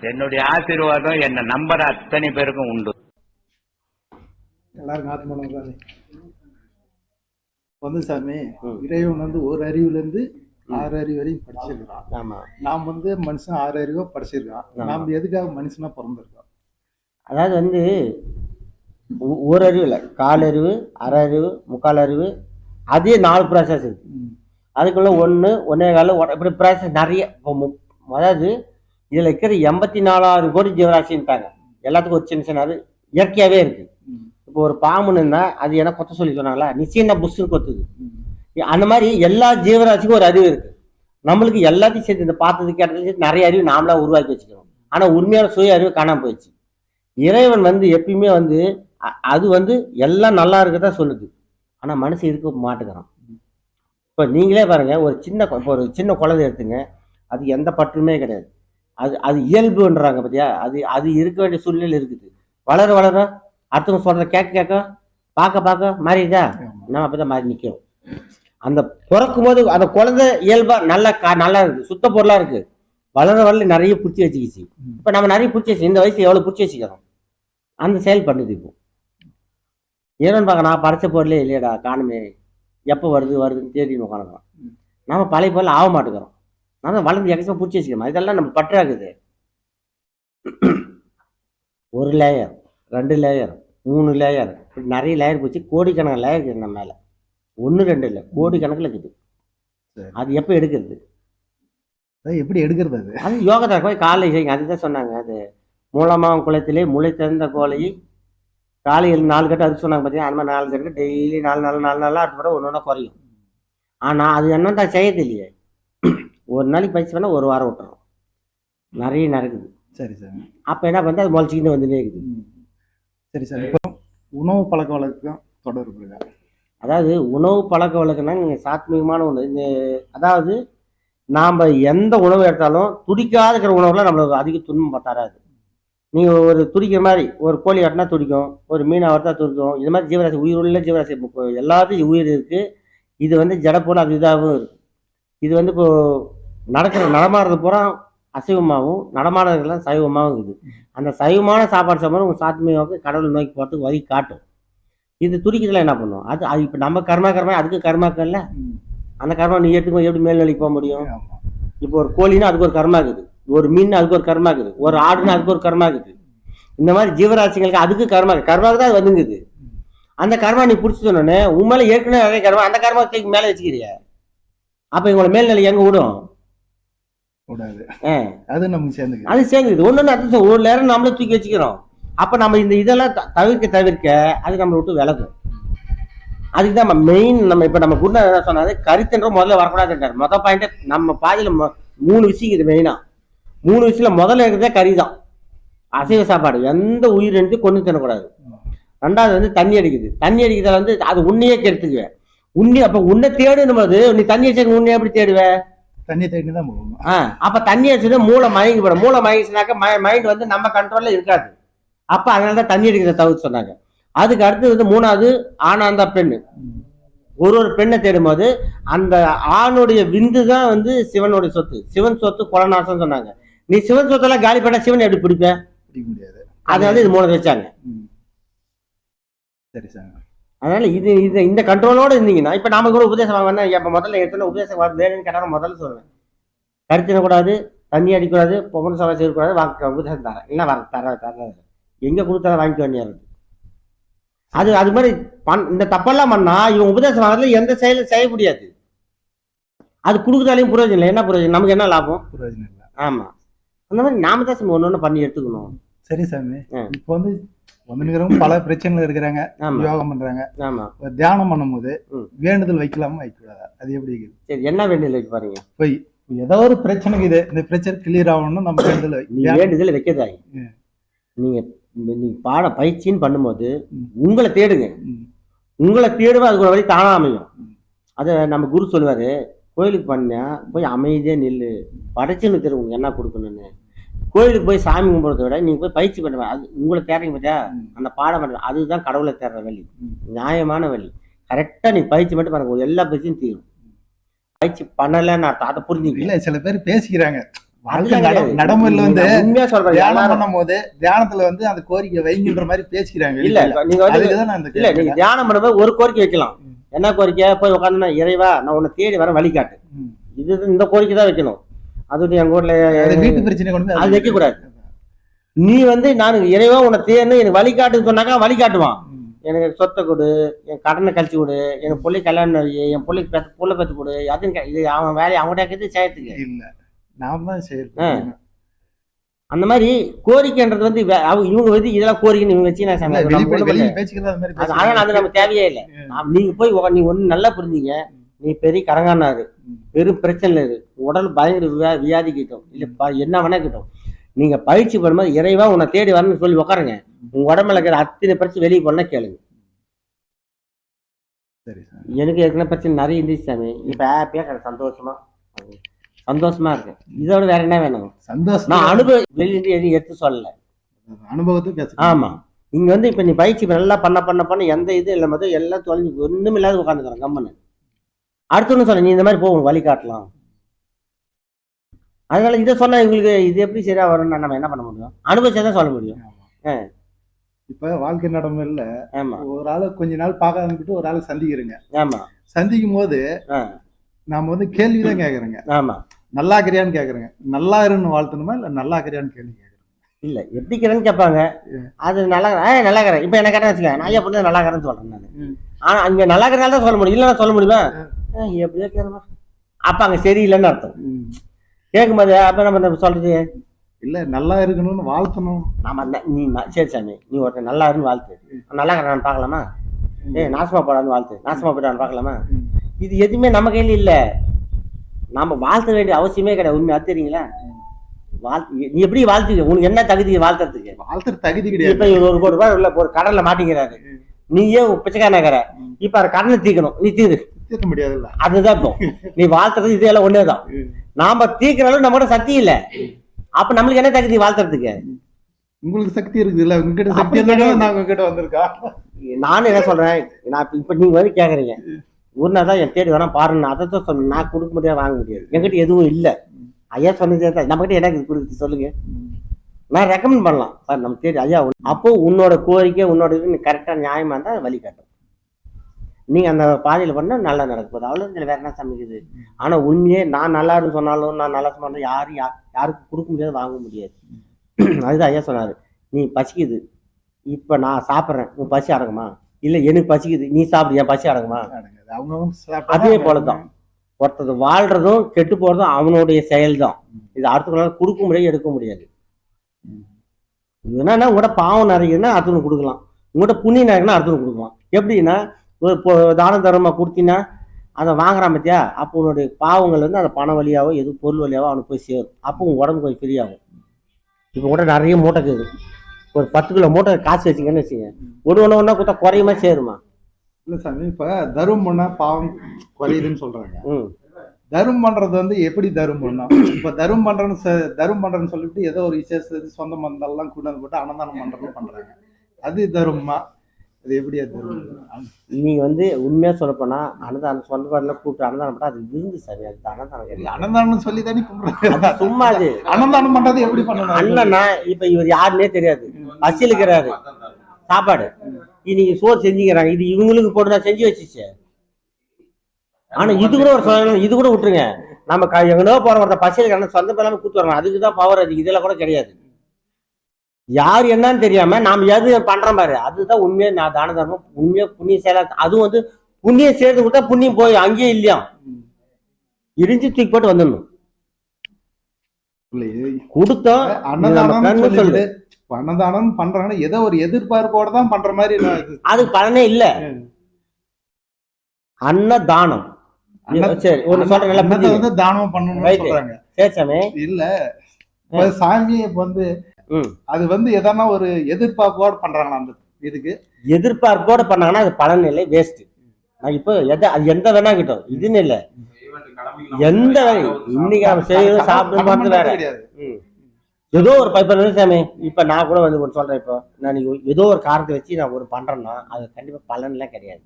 என்னுடைய ஆசீர்வாதம் என்ன நம்புற அத்தனை பேருக்கும் உண்டு. எல்லாருக்கும் ஆத்மானம் தானே வந்து சாமி. இறைவன் வந்து ஒரு அறிவுல இருந்து 6 அறிவு வரையும் படிச்சிருக்கான். ஆமா, நாம் வந்து மனுஷன் 6 அறிவா படிச்சிருக்கான். நாம் எதுக்காக மனுஷனா பிறந்திருக்கோம்? அதாவது வந்து ஒரு அறிவு இல்லை, கால் அறிவு, அரை அறிவு, முக்கால் அறிவு, அதே 4 ப்ராசஸ் இருக்கு. அதுக்குள்ள 1.25 இப்படி ப்ராசஸ் நிறைய. அதாவது இதில் இருக்கிற 84,000 கோடி ஜீவராசின்ட்டாங்க. எல்லாத்துக்கும் ஒரு சின்ன சின்ன அது இயற்கையாகவே இருக்கு. இப்போ ஒரு பாம்புன்னா அது என்ன கொத்த சொல்லி சொன்னாங்களா, நிச்சயம் புஷ்ஷுன்னு கொத்துது. அந்த மாதிரி எல்லா ஜீவராசிக்கும் ஒரு அறிவு இருக்கு. நம்மளுக்கு எல்லாத்தையும் சேர்த்து இந்த பார்த்ததுக்கு இடத்துல நிறைய அறிவு நாமளா உருவாக்கி வச்சுக்கிறோம். ஆனால் உண்மையான சுய அறிவு காணாமல் போயிடுச்சு. இறைவன் வந்து எப்பயுமே வந்து அது வந்து எல்லாம் நல்லா இருக்கதான் சொல்லுது. ஆனால் மனுஷன் இருக்க மாட்டேங்கிறான். இப்போ நீங்களே பாருங்க, ஒரு சின்ன குழந்தை எடுத்துங்க, அது எந்த பற்றுமே கிடையாது. அது இயல்புன்றாங்க பார்த்தியா, அது இருக்க வேண்டிய சூழ்நிலை இருக்குது. வளர வளர அடுத்தவங்க சொல்கிறத கேட்க பார்க்க மாறிதா, நம்ம அப்போ தான் மாறி நிற்கிறோம். அந்த பிறக்கும் போது அந்த குழந்தை இயல்பாக நல்லா இருக்குது, சுத்த பொருளாக இருக்குது. வளர நிறைய பிடிச்சி வச்சுக்கிச்சு. இப்போ நம்ம நிறைய பிடிச்சி வச்சு இந்த வயசு எவ்வளோ பிடிச்சி வச்சுக்கிறோம், அந்த செயல் பண்ணுது. இப்போ ஏன்னு பார்க்க நான் படித்த பொருளே இல்லையடா காணுமே, எப்போ வருதுன்னு தேடின்னு உட்காந்துக்கிறோம். நம்ம பழைய பொருள் ஆக மாட்டேங்கிறோம். நான் வளர்ந்து எக்ஸாம் பிடிச்சி வச்சுக்கிறோம். இதெல்லாம் நம்ம பற்றாக்குது. 1 லேயர், 2 லேயர், 3 லேயர், இப்படி நிறைய லேயர் போச்சு. கோடிக்கணக்கான லேயர் இருக்குது நம்ம மேலே. 1 2 இல்லை, கோடிக்கணக்கில் இருக்குது. அது எப்போ எடுக்கிறது, எப்படி எடுக்கிறது? அது யோகத்தை போய் காலையில் செய்யுங்க. அதுதான் சொன்னாங்க. அது மூலமாக குளத்திலே முளை திறந்த கோலையை காலையில் 4 கட்டு அதுக்கு சொன்னாங்க பார்த்தீங்கன்னா. அந்த மாதிரி 4 கட்டு டெய்லி 4 நாள் அடுத்த பிறகு ஒன்று குறையும். ஆனால் அது என்னன்னா செய்யறது இல்லையே. ஒரு நாளைக்கு பயிற்சி பண்ணால் 1 வாரம் விட்டுறோம். நிறைய நடக்குது. சரி சார். அப்போ என்ன பண்ணுறது, அது முளைச்சிக்கிட்டு வந்துட்டே இருக்குது. சரி சார். இப்போ உணவு பழக்க வழக்கம் தொடர்பு. அதாவது உணவு பழக்க வழக்கம்னா நீங்கள் சாத்மீகமான ஒன்று. அதாவது நாம் எந்த உணவு எடுத்தாலும் துடிக்காத இருக்கிற உணவுலாம் நம்மளுக்கு அதிக துன்பம் தராது. நீங்கள் ஒரு துடிக்கிற மாதிரி ஒரு கோழி ஆட்டினா துடிக்கும், ஒரு மீன் வறுத்தா துடிக்கும். இது மாதிரி ஜீவராசி, உயிருள்ள ஜீவராசி எல்லாத்தையும் உயிர் இருக்குது. இது வந்து ஜடப்போல் அது இதாகவும் இருக்குது. இது வந்து இப்போ நடமாடுறது பூரா அசைவமாகவும் நடமாடுறதுலாம் சைவமாகவும் இருக்குது. அந்த சைவமான சாப்பாடு சாப்பிட்றது உங்கள் சாத்மீகமாக கடவுள் நோக்கி போகிறதுக்கு வழி காட்டும். இது துடிக்கிறதுல என்ன பண்ணும், அது இப்போ நம்ம கர்மா அதுக்கு கர்மாக்கள் இல்லை. அந்த கர்மா நீ எடுத்துக்கோ, எப்படி மேல்நிலைக்கு போக முடியும்? இப்போ ஒரு கோழின்னா அதுக்கு ஒரு கர்மா இருக்குது, ஒரு மீன் அதுக்கு ஒரு கர்மா இருக்குது, ஒரு ஆடுன்னா அதுக்கு ஒரு கர்மா இருக்குது. இந்த மாதிரி ஜீவராசிகளுக்கு அதுக்கு கர்மாவுக்கு தான் அது வந்துங்குது. அந்த கர்மா நீ பிடிச்சி சொன்னோன்னே உண்மையில ஏற்கனவே நிறைய கர்மா, அந்த கர்மா தூக்கி மேலே வச்சுக்கிறிய. அப்போ இவங்களை மேல்நிலை எங்கே விடும்? அது நமக்கு சேர்ந்து அது சேர்ந்துக்குது. ஒன்று அது ஒரு நேரம் நம்மளே தூக்கி வச்சுக்கிறோம். அப்போ நம்ம இந்த இதெல்லாம் தவிர்க்க அது நம்மளை விட்டு விலகும். அதுக்கு தான் மெயின். நம்ம குருநாதர் என்ன சொன்னாரு, கருத்துன்ற முதல்ல வரக்கூடாதுன்றார். மொதல் பாயிண்ட்டே நம்ம பாதியில் 3 விஷயம் இருக்குது மெயினாக. 3 விஷயத்தில் முதல்ல இருக்கிறதே கறி தான். அசைவ சாப்பாடு எந்த உயிரினத்தையும் கொண்டு தரக்கூடாது. 2வது வந்து தண்ணி அடிக்கிறதுல வந்து அது உன்னையே கெடுத்துக்குவேன். அப்போ உன்னை தேடும் போது நீ தண்ணி அடிச்சு உன்னை எப்படி தேடுவேன்? தண்ணி தேடி தான் போகணும். அப்போ தண்ணி அடிச்சுன்னா மூளை மயங்கி போடும். மூளை மயங்கிச்சுனாக்கா மைண்ட் வந்து நம்ம கண்ட்ரோலில் இருக்காது. அப்போ அதனால தான் தண்ணி அடிக்கிறத தவிர்த்து சொன்னாங்க. அதுக்கு அடுத்து வந்து 3வது ஆணாந்த பெண்ணு. ஒரு பெண்ணை தேடும் போது அந்த ஆணுடைய விந்து தான் வந்து சிவனுடைய சொத்து. சிவன் சொத்து குலநாசம் சொன்னாங்க. நீ சிவன் சொத்தெல்லாம் காலி பண்ண சிவன் எப்படி பிடிப்ப? பிடிக்க முடியாது. அதனால இது 3 வச்சாங்க. சரி சார். அதனால இந்த கண்ட்ரோலோடு இருந்தீங்கன்னா இப்போ நாம கூட உபதேசம் வாங்க. இப்போ முதல்ல எடுத்தோன்னா உபதேசம் வேணும்னு கேட்டாலும் முதல்ல சொல்லுவேன், கருத்தினக்கூடாது, தண்ணி அடிக்கூடாது, பொம்மன் சவாய் செய்யக்கூடாது, உபதேசம் தரேன். இல்லை தர எங்கே கொடுத்தாலும் வாங்கிட்டு வண்டியாது. அது மாதிரி இந்த தப்பெல்லாம் பண்ணா இவன் உபதேசம் வாங்கறதுல எந்த செயலும் செய்ய முடியாது. அது கொடுக்குறதாலையும் பிரயோஜனம் இல்லை. என்ன பிரயோஜனம், நமக்கு என்ன லாபம்? பிரயோஜனம் இல்லை. ஆமா, அந்த மாதிரி நாம தான் ஒன்று பண்ணி எடுத்துக்கணும். சரி சாமி. இப்போ வந்து பல பிரச்சனைகள் இருக்கிறாங்க, யோகம் பண்றாங்க. ஆமா, தியானம் பண்ணும்போது வேண்டுதல் வைக்கலாமா வைக்கூடாதா? அது எப்படி? சரி, என்ன வேண்டுதல் வைக்க பாருங்க. போய் ஏதோ ஒரு பிரச்சனைக்கு இந்த பிரச்சனை கிளியர் ஆகணும்னு நம்ம வேண்டுதல் வைக்கதாய். நீங்க பாட பயிற்சின்னு பண்ணும்போது உங்களை தேடுங்க. உங்களை தேடுவா அதுக்கு ஒரு வழி தானா அமையும். அதை நம்ம குரு சொல்லுவாரு, கோயிலுக்கு பண்ணா போய் அமைதியா நில்லு, படைச்சுன்னு தெரியும் என்ன கொடுக்கணும்னு. கோயிலுக்கு போய் சாமி கும்பிட்றத விட நீங்க போய் பயிற்சி பண்ணுவேன். அது உங்களை தேடுறீங்க பார்த்தியா, அந்த பாடம் பண்ணுவேன். அதுதான் கடவுளை தேடுற வழி, நியாயமான வழி. கரெக்டா நீ பயிற்சி மட்டும் பாருங்க, எல்லா பயிற்சியும் தீரும். பயிற்சி பண்ணலன்னு அதை புரிஞ்சுக்கல. சில பேர் பேசிக்கிறாங்க, வாழ்க்கை நடைமுறையில வந்து உண்மையா சொல்றேன். தியானம் பண்ணும் போது தியானத்துல வந்து அந்த கோரிக்கை வைங்கின்ற மாதிரி பேசிக்கிறாங்க. இல்ல நீங்க வந்து இல்ல நீங்க தியானம் பண்ணும்போது ஒரு கோரிக்கை வைக்கலாம். என்ன கோரிக்கை? போய் உட்காந்து இறைவா நான் உன்னை தேடி வர வழிகாட்டு, இது இந்த கோரிக்கை தான் வைக்கணும். அது எங்க ஊர்ல வீட்டு பிரச்சனை கொண்டு அது வைக்க கூடாது. நீ வந்து நான் இறைவா உன்னை தேர்னு எனக்கு வழிகாட்டுன்னு சொன்னாக்கா வழிகாட்டுவான். எனக்கு சொத்தை கொடு, என் கடனை கழிச்சு கொடு, என் பிள்ளை கல்யாணம், என் பிள்ளைக்கு புள்ள பெற்று கொடு, அதுன்னு இது அவன் வேலையை அவங்ககிட்ட செய்யறதுக்கு இல்ல, நாம தான் செய்யறோம். அந்த மாதிரி கோரிக்கைன்றது வந்து இவங்க வந்து இதெல்லாம் கோரிக்கைன்னு இவங்க வச்சு அது நம்ம தேவையே இல்லை. நீங்க போய் நீ ஒண்ணு நல்லா புரிஞ்சுங்க, நீ பெரிய கடங்கானாரு, பெரும் பிரச்சனை இருக்கு, உடல் பயங்கர வியாதி கிட்டும், இல்ல என்ன வேணா கிட்டும், நீங்க பயிற்சி பண்ணும்போது இறைவா உன்னை தேடி வரணும்னு சொல்லி உட்காருங்க. உங்க உடம்புல இருக்கிற அத்தனை பிரச்சனை வெளியே பண்ண கேளுங்க. எனக்கு ஏற்கனவே பிரச்சனை நிறைய இருந்துச்சு சாமி. இப்ப ஹாப்பியா சந்தோஷமா இருக்கு. இதோட வேற என்ன வேணும்? சந்தோஷம். நான் அனுபவம் வெளியிட்டு எதையும் எடுத்து சொல்லல, அனுபவத்தை. ஆமா, இங்க வந்து இப்ப நீ பயிற்சி நல்லா பண்ண எந்த இது இல்லை, மொத்தம் எல்லாம் தொலைஞ்சு ஒண்ணும் இல்லாத உட்காந்துக்கிறேன் கம்மனு. அடுத்தொன்னு சொல்ல, நீ இந்த மாதிரி போ, வழி காட்டலாம். அதனால இதை சொன்னா இவங்களுக்கு இது எப்படி சரியா வரும்னு நம்ம என்ன பண்ண முடியும்? அனுபவிச்சாதான் சொல்ல முடியும். இப்ப வாழ்க்கை நடைமுறையில ஒரு ஆளு கொஞ்ச நாள் பார்க்காம ஒரு ஆளு சந்திக்கிறீங்க. ஆமா, சந்திக்கும் போது நாம வந்து கேள்விதான் கேக்குறேங்க. ஆமா, நல்லா இருக்கிறியான்னு கேக்குறேங்க. நல்லா இருன்னு வாழ்த்தணுமா இல்ல நல்லா இருக்கிறியான்னு கேள்வி கேக்குறேன். இல்ல எப்படி இருக்கிறேன்னு கேட்பாங்க. அது நல்லா நல்லா இருக்கிறேன். இப்ப என்ன கேட்டேன்னு வச்சுக்க, நான் எப்படி நல்லா இருக்கிறேன்னு சொல்றேன் நான். ஆனா அங்க நல்லா இருக்கிறனால தான் சொல்ல முடியும், இல்லைன்னா சொல்ல முடியுமா? எப்படியோ கேட்கணும். அப்ப அங்க சரியில்லைன்னு அர்த்தம். கேட்கும்போது அப்ப நம்ம சொல்றது இல்ல நல்லா இருக்கணும்னு வாழ்த்தணும். நாம நீ சரி சாமி, நீ ஒருத்தர் நல்லா இருந்து வாழ்த்து, நல்லா இருக்கிறான்னு பாக்கலாமா? நாசமா போடான்னு வாழ்த்து, நாசமா போயிடான்னு பாக்கலாமா? இது எதுவுமே நம்ம கையில இல்ல. நாம வாழ்த்த வேண்டிய அவசியமே கிடையாது. உண்மை அது தெரியுங்களா? நீ எப்படி வாழ்த்து? உனக்கு என்ன தகுதி வாழ்த்துறதுக்கு? வாழ்த்துற தகுதி கிடையாது. இப்ப இவர் 1 கோடி ரூபாய் உள்ள ஒரு கடல்ல மாட்டிக்கிறாரு, நீயே பிச்சைக்காரனாக்கிற, இப்ப அதை கடனை தீக்கணும், நீ தீர்க்க முடியாதுல்ல. அதுதான் இப்போ நீ வாழ்த்துறது. இது எல்லாம் ஒன்னேதான். நாம தீர்க்கிறாலும் நம்ம கூட சக்தி இல்ல. அப்ப நம்மளுக்கு என்ன தகுதி வாழ்த்துறதுக்கு? உங்களுக்கு சக்தி இருக்குது இல்ல, உங்ககிட்ட சக்தி இருந்தாலும் நான் உங்ககிட்ட வந்திருக்கா. நானும் என்ன சொல்றேன், நான் இப்ப நீங்க வந்து கேக்குறீங்க, ஒரு நாள் தான் என் தேடி வேணா பாருங்க, அதை தான் சொன்னேன். நான் கொடுக்க முடியாது, வாங்க முடியாது, என்கிட்ட எதுவும் இல்ல. ஐயா சொன்னதே தான், நம்ம கிட்ட எனக்கு கொடுத்து சொல்லுங்க, நான் ரெக்கமெண்ட் பண்ணலாம். நம்ம தேடி ஐயா. அப்போ உன்னோட கோரிக்கை, உன்னோட இது கரெக்டா நியாயமா இருந்தா வழி காட்டும். நீங்க அந்த பாதையில பண்ணா நல்லா நடக்கும் போது, அவ்வளவு வேற என்ன சமைக்குது. ஆனா உண்மையே நான் நல்லா இருந்து சொன்னாலும், நான் நல்லா சொன்னாலும் யாருக்கும் கொடுக்க முடியாது, வாங்க முடியாது. அதுதான் ஐயா சொன்னாரு, நீ பசிக்குது, இப்ப நான் சாப்பிட்றேன், உன் பசி அடங்குமா? இல்ல எனக்கு பசிக்குது, நீ சாப்பிடு, என் பசி அடங்குமா? அதே போலதான் ஒருத்தர் வாழ்றதும் கெட்டு போறதும் அவனுடைய செயல் தான். இது அடுத்த கொடுக்க முடியாது, எடுக்க முடியாது. என்னன்னா உங்கள்கிட்ட பாவம் நிறையன்னா அடுத்தவங்க கொடுக்கலாம், உங்கள்கிட்ட புண்ணியம் நிறையன்னா அடுத்தவங்க கொடுக்கலாம். எப்படின்னா தான தர்மமா கொடுத்தீங்கன்னா அதை வாங்குறான் பத்தியா, அப்போ உன்னுடைய பாவங்கள் வந்து அந்த பண வழியாவோ எது பொருள் வழியாவோ அவனுக்கு போய் சேரும். அப்போ உங்க உடம்பு கொஞ்சம் ஃப்ரீ ஆகும். இப்போ கூட நிறைய மூட்டை இருக்குது, ஒரு 10 கிலோ மூட்டை காசு வச்சுங்கன்னு வச்சுங்க, ஒண்ணு கொடுத்தா குறையுமா சேருமா? இல்ல சாமி, இப்ப தர்மம் பண்ணா பாவம் குறையுதுன்னு சொல்றாங்க. தர்மம் பண்றது வந்து எப்படி தர்மம் பண்ணோம்? இப்ப தர்மம் பண்றேன்னு சொல்லிட்டு ஏதோ ஒரு விசேஷத்துக்கு சொந்த மந்தெல்லாம் கொண்டாந்து போட்டு அன்னதானம் பண்றாங்க. அது தர்மமா? அது எப்படி? நீங்க வந்து உண்மையா சொல்லப்போனா அன்னதானம் சொந்த பாடல கூப்பிட்டு அன்னதானம் பண்ணா அது விருந்து சாமி. அது அன்னதானம் கிடையாது. அன்னதானம் சொல்லி தானே கும்பிடுறாங்க. சும்மா அது அன்னதானம் பண்றது எப்படி பண்ணணும்? அண்ணனா இப்ப இவர் யாருன்னே தெரியாது, பசியில் இருக்கிறாரு, சாப்பாடு இன்னைக்கு சோறு செஞ்சுக்கிறாங்க, இது இவங்களுக்கு போட்டு செஞ்சு வச்சிச்சு. ஆனா இது கூட ஒரு சொல்லணும், இது கூட விட்டுருங்க. நம்ம எங்கனோ போற ஒருத்த பசியில் இருக்கிற சொந்த பேராம கூத்து வரணும், அதுக்குதான் பவர் அதிகம். இதெல்லாம் கூட கிடையாது. யார் என்னன்னு தெரியாம நாம் எது பண்றோம் பாரு, அதுதான் உண்மையா நான் தான தர்மம், உண்மையா புண்ணிய செயலா. அதுவும் வந்து புண்ணியம் சேர்த்து கொடுத்தா புண்ணியம் போய் அங்கேயே இல்லையா, இடிஞ்சு தூக்கி போட்டு வந்துடணும். கொடுத்தோம் அன்னதானம் பண்றாங்கன்னா ஏதோ ஒரு எதிர்பார்ப்போட தான் பண்ற மாதிரி, அதுக்கு பலனே இல்ல. அன்னதானம் சரி ஒரு சொல்றேன், நல்லா தானம் பண்ணணும்னு சொல்றாங்க. சரி சாமி. இல்ல சாமி வந்து அது வந்து எதனா ஒரு எதிர்பார்ப்போட பண்றாங்களா? அந்த இதுக்கு எதிர்பார்ப்போட பண்ணாங்கன்னா அது பலன் இல்லை, வேஸ்ட். நான் இப்போ அது எந்த வேணா கிட்டோம், இதுன்னு இல்லை, எந்த இன்னைக்கு நம்ம செய்யணும் சாப்பிட்டு வேற ஏதோ ஒரு 10 நிமிஷம் சாமி. இப்ப நான் கூட வந்து ஒன்று சொல்றேன், இப்போ நான் ஏதோ ஒரு காரணத்தை வச்சு நான் ஒரு பண்றேன்னா அது கண்டிப்பா பலன்லாம் கிடையாது.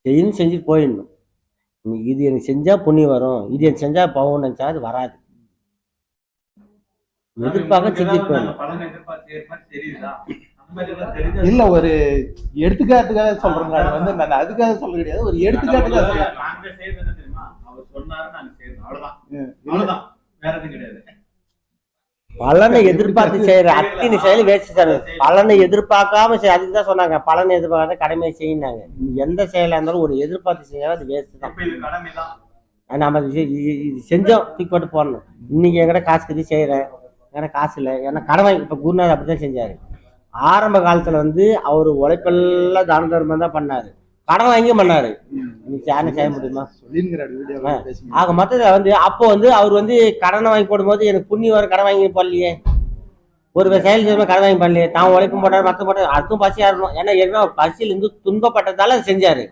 செய்யணும், செஞ்சுட்டு போயிடணும். இது எனக்கு செஞ்சா புண்ணியம் வரும், இது எனக்கு செஞ்சா பாவம் நினைச்சா அது வராது. எதிர்பார்க்க செஞ்சிருப்பேன். இல்ல ஒரு எடுத்துக்காட்டுக்காக சொல்றேங்க. அது வந்து நான் அதுக்காக சொல்ல கிடையாது. ஒரு எடுத்துக்காட்டுக்காக சொல்றேன். பலனை எதிர்பார்த்து செய்யற அத்தனை செயல் வேஸ்ட் சார். பலனை எதிர்பார்க்காம அதுக்கு தான் சொன்னாங்க, பலனை எதிர்பார்க்காத கடமையை செய்யினாங்க. எந்த செயலா இருந்தாலும் ஒரு எதிர்பார்த்து செய்ய அது வேஸ்ட் தான். நம்ம இது செஞ்சோம் தூக்கி போட்டு போடணும். இன்னைக்கு என்கிட்ட காசு கட்டி செய்யறேன், என்கிட்ட காசு இல்லை, ஏன்னா கடன் வாங்கி. இப்ப குருநாதர் அப்படிதான் செஞ்சாரு. ஆரம்ப காலத்துல வந்து அவர் உழைப்பெல்லாம் தான தர்மம் தான் பண்ணாரு, கடன் வாங்கி பண்ணாரு. இன்னைக்கு யாரும் செய்ய முடியுமா? ஆக மொத்தத்துல வந்து அப்போ வந்து அவர் வந்து கடனை வாங்கி போடும்போது எனக்கு புண்ணியம் வர கடன் வாங்கி போடலையே, ஒரு செயல் செய்யணும் கடன் வாங்கி பண்ணலையே. தான் உழைக்கும் போட்டாரு, மற்ற போட்டாரு, அதுவும் பசியா இருக்கணும். ஏன்னா ஏற்கனவே பசியில இருந்து துன்பப்பட்டதால செஞ்சாரு.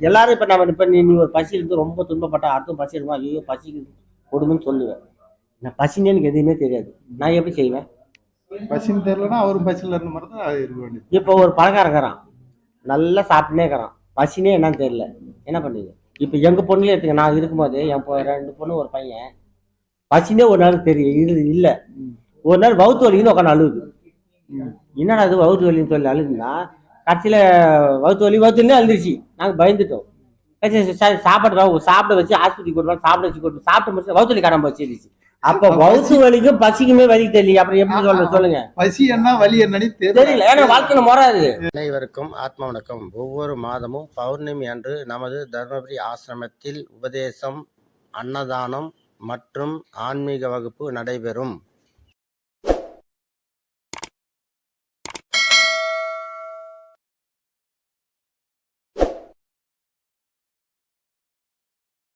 எல்லாரும் இப்ப நம்ம இப்ப நீ ஒரு பசியில இருந்து ரொம்ப துன்பப்பட்ட அடுத்தும் பசி இருக்கும், ஐயோ பசிக்கு கொடுங்கன்னு சொல்லுவேன். நான் பசின்னு எனக்கு எதுவுமே தெரியாது, நான் எப்படி செய்வேன்? பசின்னு தெரியலன்னா அவரும் பசியில இருந்த மாதிரி தான் இருக்க வேண்டியது. இப்போ ஒரு பணக்காரன் இருக்கிறான், நல்லா சாப்பிட்டுனே இருக்கிறான், பசினே என்னன்னு தெரியல, என்ன பண்ணுது? இப்போ எங்க பொண்ணுல எடுத்துங்க, நான் இருக்கும்போது என் 2 பொண்ணு ஒரு பையன், பசினே ஒரு நாள் தெரியும் இல்லை. ஒரு நாள் வவுத்து வலின்னு உட்காந்து அழுகுது. என்னடா அது வவுத்து வலின்னு சொல்லி அழுகுதுன்னா, கடைசியில வவுத்து வலி அழுந்துருச்சு. நாங்கள் பயந்துட்டோம். சாப்பிட வச்சு ஆஸ்பத்திரி கொண்டு சாப்பிட வச்சு கொண்டு சாப்பிட்டு முடிச்சு வவுத்து வலி காணாம வச்சிருச்சு. அப்ப வவுத்து வலிக்கும் பசிக்குமே வலி தெரியல, அப்புறம் எப்படி சொல்லுங்க? பசி என்ன வலி என்னன்னு தெரியல, ஏன்னா வாழ்க்கையில முறாது. அனைவருக்கும் ஆத்ம வணக்கம். ஒவ்வொரு மாதமும் பௌர்ணமி அன்று நமது தர்மபுரி ஆசிரமத்தில் உபதேசம், அன்னதானம் மற்றும் ஆன்மீக வகுப்பு நடைபெறும்.